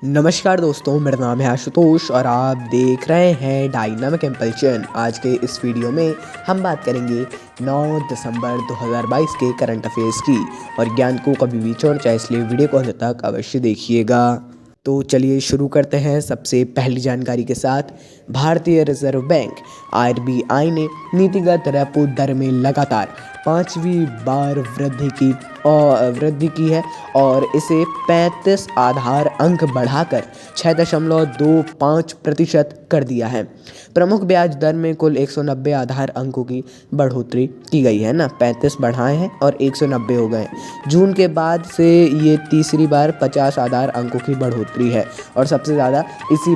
नमस्कार दोस्तों, मेरा नाम है आशुतोष और आप देख रहे हैं डायनामिक इम्पल्शन। आज के इस वीडियो में हम बात करेंगे 9 दिसंबर 2022 के करंट अफेयर्स की। और ज्ञान को कभी भी छोड़ जाए, इसलिए वीडियो को अंत तक अवश्य देखिएगा। तो चलिए शुरू करते हैं सबसे पहली जानकारी के साथ। भारतीय रिजर्व बैंक आरबीआई ने नीतिगत रेपो दर में लगातार 5वीं बार वृद्धि की है और इसे 35 आधार अंक बढ़ाकर 6.25% कर दिया है। प्रमुख ब्याज दर में कुल 190 आधार अंकों की बढ़ोतरी की गई है ना, 35 बढ़ाए हैं और 190 हो गए। जून के बाद से ये तीसरी बार 50 आधार अंकों की बढ़ोतरी है और सबसे ज़्यादा इसी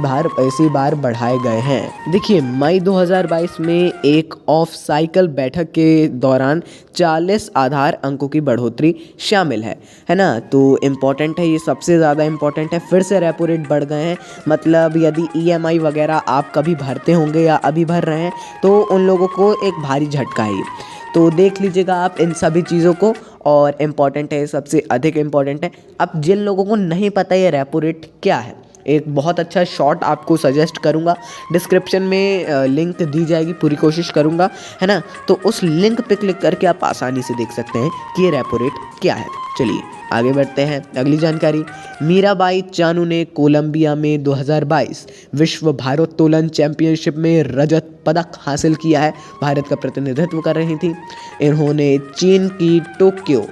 बार बढ़ाए गए हैं। देखिए, मई 2022 में एक ऑफ साइकिल बैठक के दौरान 40 आधार अंकों की बढ़ोतरी शामिल है ना। तो इम्पॉर्टेंट है, ये सबसे ज़्यादा इम्पॉर्टेंट है। फिर से रेपो रेट बढ़ गए हैं, मतलब यदि ईएमआई वगैरह आप कभी भरते होंगे या अभी भर रहे हैं तो उन लोगों को एक भारी झटका है। तो देख लीजिएगा आप इन सभी चीज़ों को, और इम्पॉर्टेंट है, सबसे अधिक इम्पॉर्टेंट है। अब जिन लोगों को नहीं पता ये रेपो रेट क्या है, एक बहुत अच्छा शॉर्ट आपको सजेस्ट करूंगा, डिस्क्रिप्शन में लिंक दी जाएगी, पूरी कोशिश करूंगा, है ना। तो उस लिंक पे क्लिक करके आप आसानी से देख सकते हैं कि ये रेपो रेट क्या है। चलिए आगे बढ़ते हैं। अगली जानकारी, मीराबाई चानू ने कोलंबिया में 2022 विश्व भारोत्तोलन चैंपियनशिप में रजत पदक हासिल किया है। भारत का प्रतिनिधित्व कर रही थी। इन्होंने चीन की टोक्यो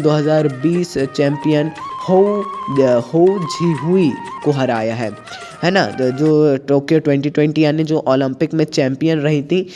2020 चैंपियन हो जी हुई को हराया है ना। जो टोक्यो 2020 यानी जो ओलंपिक में चैंपियन रही थी,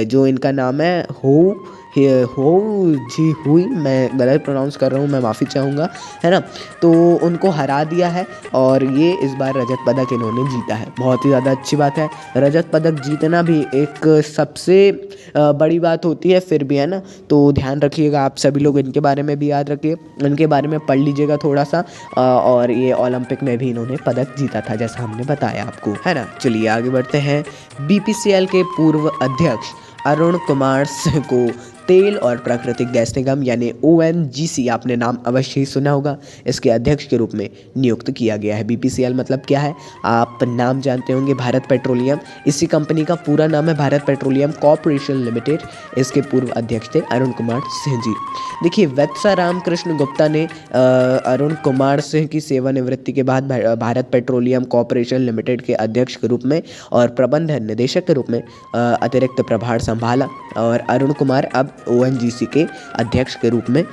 जो इनका नाम है हो जी हुई, मैं गलत प्रोनाउंस कर रहा हूँ, मैं माफ़ी चाहूँगा, है ना। तो उनको हरा दिया है और ये इस बार रजत पदक इन्होंने जीता है। बहुत ही ज़्यादा अच्छी बात है। रजत पदक जीतना भी एक सबसे बड़ी बात होती है, फिर भी, है ना। तो ध्यान रखिएगा आप सभी लोग, इनके बारे में भी याद रखिए, इनके बारे में पढ़ लीजिएगा थोड़ा सा। और ये ओलंपिक में भी इन्होंने पदक जीता था, जैसा हमने बताया आपको, है ना। चलिए आगे बढ़ते हैं। बीपीसीएल के पूर्व अध्यक्ष अरुण कुमार सिंह को तेल और प्राकृतिक गैस निगम यानी ओएनजीसी, आपने नाम अवश्य ही सुना होगा, इसके अध्यक्ष के रूप में नियुक्त किया गया है। बीपीसीएल मतलब क्या है, आप नाम जानते होंगे, भारत पेट्रोलियम। इसी कंपनी का पूरा नाम है भारत पेट्रोलियम कॉर्पोरेशन लिमिटेड। इसके पूर्व अध्यक्ष थे अरुण कुमार सिंह जी। देखिए, वत्सा रामकृष्ण गुप्ता ने अरुण कुमार सिंह की सेवानिवृत्ति के बाद भारत पेट्रोलियम कॉर्पोरेशन लिमिटेड के अध्यक्ष के रूप में और प्रबंध निदेशक के रूप में अतिरिक्त प्रभार संभाला। और अरुण कुमार अब ओएनजीसी के अध्यक्ष के रूप में ये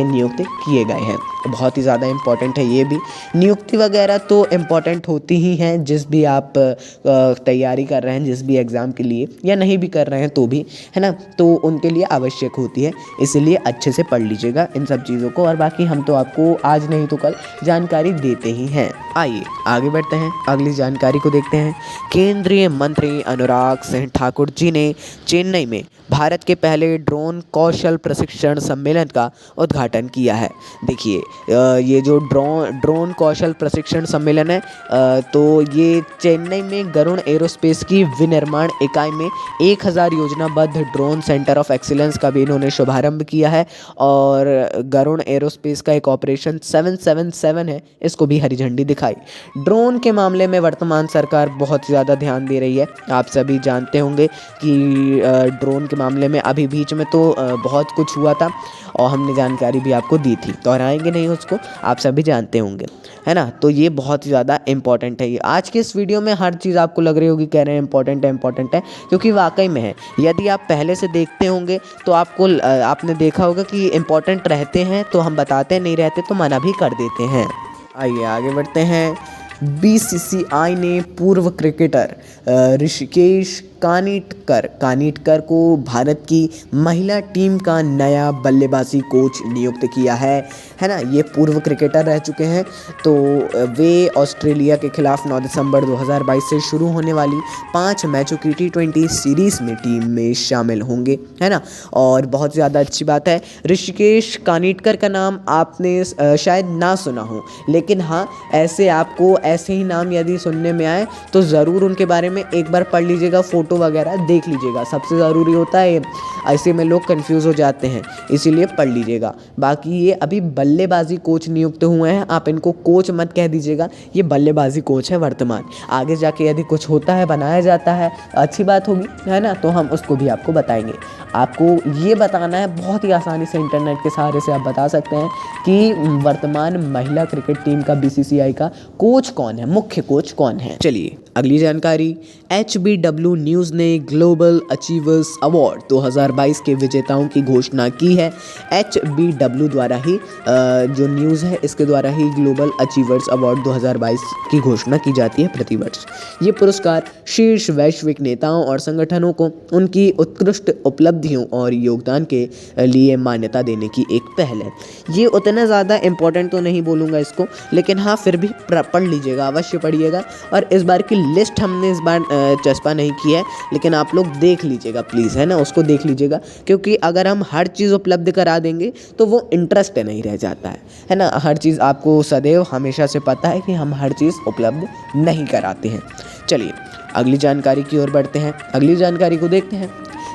नियुक्त किए गए हैं। बहुत ही ज़्यादा इम्पॉर्टेंट है ये भी। नियुक्ति वगैरह तो इम्पॉर्टेंट होती ही हैं, जिस भी आप तैयारी कर रहे हैं, जिस भी एग्ज़ाम के लिए, या नहीं भी कर रहे हैं तो भी, है ना, तो उनके लिए आवश्यक होती है। इसलिए अच्छे से पढ़ लीजिएगा इन सब चीज़ों को। और बाकी हम तो आपको आज नहीं तो कल जानकारी देते ही हैं। आइए आगे बढ़ते हैं, अगली जानकारी को देखते हैं। केंद्रीय मंत्री अनुराग सिंह ठाकुर जी ने चेन्नई में भारत के पहले ड्रोन कौशल प्रशिक्षण सम्मेलन का उद्घाटन किया है। देखिए, ये जो ड्रोन कौशल प्रशिक्षण सम्मेलन है, तो ये चेन्नई में गरुण एरोस्पेस की विनिर्माण इकाई में 1000 योजनाबद्ध ड्रोन सेंटर ऑफ एक्सीलेंस का भी इन्होंने शुभारंभ किया है। और गरुण एरोस्पेस का एक ऑपरेशन 777 है, इसको भी हरी झंडी दिखाई। ड्रोन के मामले में वर्तमान सरकार बहुत ज़्यादा ध्यान दे रही है। आप सभी जानते होंगे कि ड्रोन के मामले में अभी बीच में तो बहुत कुछ हुआ था और हमने जानकारी भी आपको दी थी, दोहराएंगे नहीं उसको, आप सभी जानते होंगे, है ना। तो ये बहुत ही ज़्यादा इंपॉर्टेंट है। ये आज के इस वीडियो में हर चीज़ आपको लग रही होगी, कह रहे हैं इंपॉर्टेंट है, क्योंकि वाकई में है। यदि आप पहले से देखते होंगे तो आपने देखा होगा कि इंपॉर्टेंट रहते हैं तो हम बताते हैं, नहीं रहते तो मना भी कर देते हैं। आइए आगे बढ़ते हैं। बीसीसीआई ने पूर्व क्रिकेटर ऋषिकेश कानिटकर को भारत की महिला टीम का नया बल्लेबाजी कोच नियुक्त किया है ना। ये पूर्व क्रिकेटर रह चुके हैं। तो वे ऑस्ट्रेलिया के खिलाफ 9 दिसंबर 2022 से शुरू होने वाली 5 मैचों की T20 सीरीज़ में टीम में शामिल होंगे, है ना। और बहुत ज़्यादा अच्छी बात है। ऋषिकेश कानिटकर का नाम आपने शायद ना सुना हो, लेकिन हाँ, ऐसे ही नाम यदि सुनने में आए तो ज़रूर उनके बारे में एक बार पढ़ लीजिएगा, फोटो फ़ोटो वगैरह देख लीजिएगा, सबसे ज़रूरी होता है। ऐसे में लोग कंफ्यूज हो जाते हैं, इसीलिए पढ़ लीजिएगा। बाकी ये अभी बल्लेबाजी कोच नियुक्त हुए हैं, आप इनको कोच मत कह दीजिएगा, ये बल्लेबाजी कोच है वर्तमान। आगे जाके यदि कुछ होता है, बनाया जाता है, अच्छी बात होगी, है ना, तो हम उसको भी आपको बताएंगे। आपको ये बताना है, बहुत ही आसानी से इंटरनेट के सहारे से आप बता सकते हैं कि वर्तमान महिला क्रिकेट टीम का BCCI का कोच कौन है, मुख्य कोच कौन है। चलिए अगली जानकारी, HBW न्यूज़ ने ग्लोबल अचीवर्स अवार्ड 2022 के विजेताओं की घोषणा की है। HBW द्वारा ही जो न्यूज़ है, इसके द्वारा ही ग्लोबल अचीवर्स अवार्ड 2022 की घोषणा की जाती है प्रतिवर्ष। ये पुरस्कार शीर्ष वैश्विक नेताओं और संगठनों को उनकी उत्कृष्ट उपलब्धियों और योगदान के लिए मान्यता देने की एक पहल है। ये उतना ज़्यादा इम्पोर्टेंट तो नहीं बोलूँगा इसको, लेकिन हाँ फिर भी पढ़ लीजिएगा, अवश्य पढ़िएगा। और इस बार की लिस्ट हमने इस बार चस्पा नहीं किया है, लेकिन आप लोग देख लीजिएगा प्लीज़, है ना, उसको देख लीजिएगा, क्योंकि अगर हम हर चीज़ उपलब्ध करा देंगे तो वो इंटरेस्ट नहीं रह जाता है ना। हर चीज़ आपको सदैव हमेशा से पता है कि हम हर चीज़ उपलब्ध नहीं कराते हैं। चलिए अगली जानकारी की ओर बढ़ते हैं। अगली जानकारी को देखते हैं।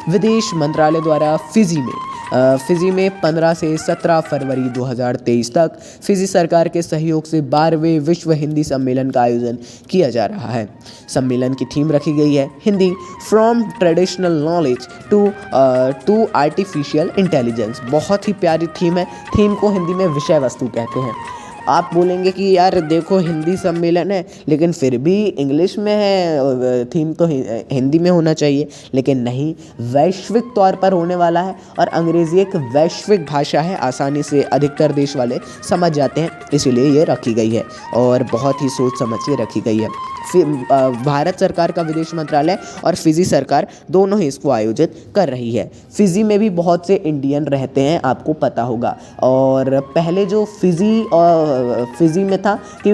विदेश मंत्रालय द्वारा फिजी में 15 से 17 फरवरी 2023 तक फिजी सरकार के सहयोग से 12वें विश्व हिंदी सम्मेलन का आयोजन किया जा रहा है। सम्मेलन की थीम रखी गई है Hindi from traditional knowledge to artificial intelligence. बहुत ही प्यारी थीम है। थीम को हिंदी में विषय वस्तु कहते हैं। आप बोलेंगे कि यार देखो हिंदी सम्मेलन है लेकिन फिर भी इंग्लिश में है, थीम तो हिंदी में होना चाहिए, लेकिन नहीं, वैश्विक तौर पर होने वाला है और अंग्रेज़ी एक वैश्विक भाषा है, आसानी से अधिकतर देश वाले समझ जाते हैं, इसीलिए ये रखी गई है और बहुत ही सोच समझ के रखी गई है। भारत सरकार का विदेश मंत्रालय और फिजी सरकार दोनों ही इसको आयोजित कर रही है। फिजी में भी बहुत से इंडियन रहते हैं, आपको पता होगा। और पहले जो फिजी में था कि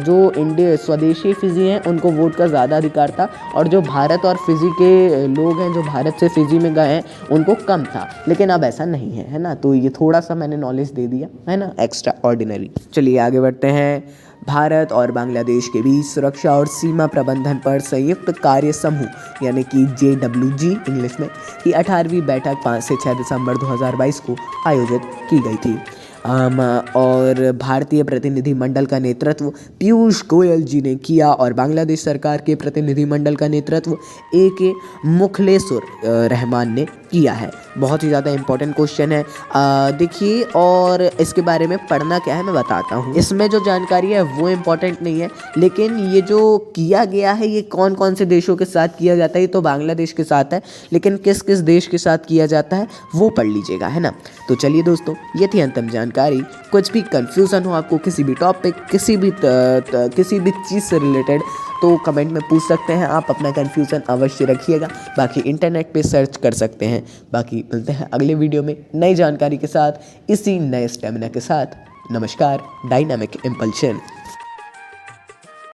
जो स्वदेशी फिजी हैं उनको वोट का ज़्यादा अधिकार था, और जो भारत और फिजी के लोग हैं जो भारत से फिजी में गए हैं उनको कम था, लेकिन अब ऐसा नहीं है, है ना। तो ये थोड़ा सा मैंने नॉलेज दे दिया, है ना, एक्स्ट्रा ऑर्डिनरी। चलिए आगे बढ़ते हैं। भारत और बांग्लादेश के बीच सुरक्षा और सीमा प्रबंधन पर संयुक्त कार्य समूह यानी कि JWG इंग्लिश में की 18वीं बैठक 5 से 6 दिसंबर 2022 को आयोजित की गई थी। और भारतीय प्रतिनिधिमंडल का नेतृत्व पीयूष गोयल जी ने किया और बांग्लादेश सरकार के प्रतिनिधिमंडल का नेतृत्व AK मुखलेसुर रहमान ने किया है। बहुत ही ज़्यादा इंपॉर्टेंट क्वेश्चन है। देखिए, और इसके बारे में पढ़ना क्या है मैं बताता हूँ। इसमें जो जानकारी है वो इम्पॉर्टेंट नहीं है, लेकिन ये जो किया गया है ये कौन कौन से देशों के साथ किया जाता है, ये तो बांग्लादेश के साथ है, लेकिन किस किस देश के साथ किया जाता है वो पढ़ लीजिएगा, है ना। तो चलिए दोस्तों, ये थी अंतिम जानकारी। कुछ भी कन्फ्यूज़न हो आपको किसी भी टॉपिक, किसी भी चीज़ से रिलेटेड, तो कमेंट में पूछ सकते हैं आप, अपना कन्फ्यूज़न अवश्य रखिएगा। बाकी इंटरनेट पे सर्च कर सकते हैं। बाकी मिलते हैं अगले वीडियो में नई जानकारी के साथ, इसी नए स्टेमिना के साथ। नमस्कार, डायनामिक इम्पल्शन।